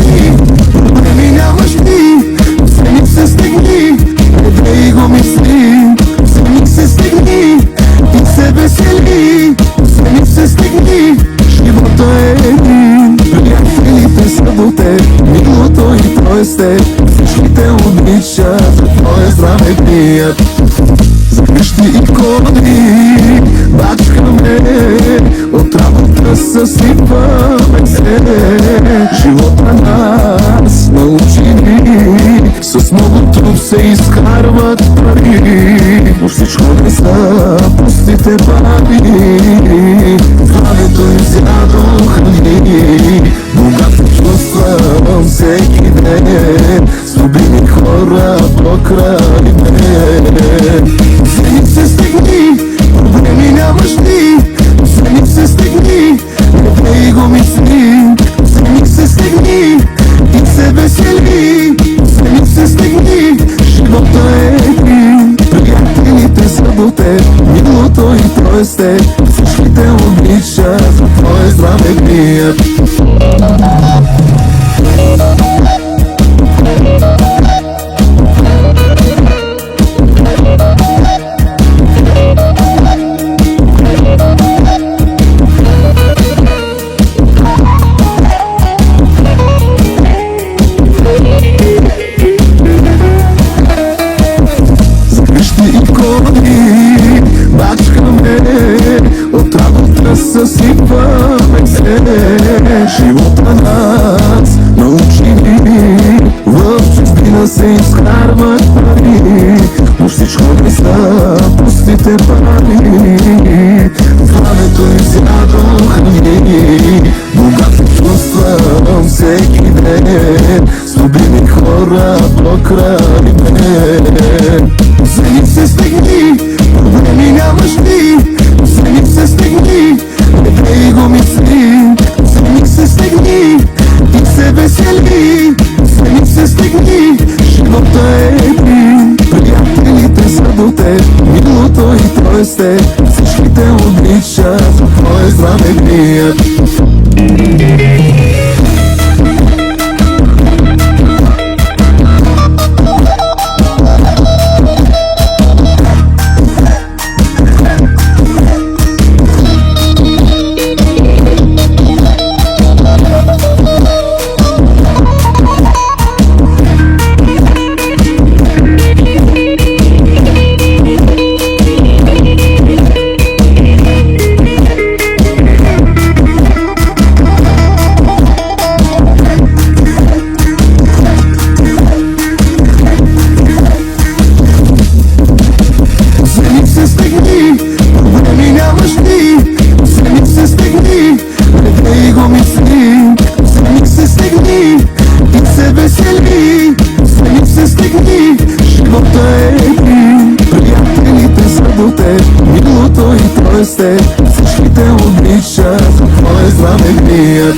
стегни, проблеми нямаш ти. Вземи се стегни, не дей го мисли. Вземи се стегни и се весели. Вземи се стегни, живота е един. Приятелите са до теб, милото и то е с теб. Всички те обичат, за твое здраве пият. За къщи и коли бачкаме, от работа съсипваме се. Живота нас научи ни, с много труд се изкарват пари. Но всичко не са пустите пари. Здравето изядоха ни, богато чувствам всеки ден. С любими хора покрай мен. Вземи се стегни, проблеми нямаш ти. Вземи се стегни, не дей го мисли. Вземи се стегни и се весели. Вземи се стегни, живота е един. Приятелите са до теб, милото и то е с теб. Всички те обичат, за твое здраве пият. Бачкаме, от работа съсипваме се. Живота нас научи ни, в чужбина се изкарват пари. Но всичко не са пустите пари. Здравето изядоха ни, богато чувствам всеки ден. С любими хора покрай мен. Вземи се стегни, проблеми нямаш ти. Вземи се стегни, не дей го мисли. Вземи се стегни и се весели. Вземи се стегни, живота е един. Приятелите са до теб, милото и то е с теб. Всички те обичат, за твое здраве пият. Проблеми нямаш ти. Вземи се стегни, не дей го мисли. Вземи се стегни и се весели. Вземи се стегни, живота е един. Приятелите са до теб, милото и то е с теб. Всички те обичат, за твое здраве пият.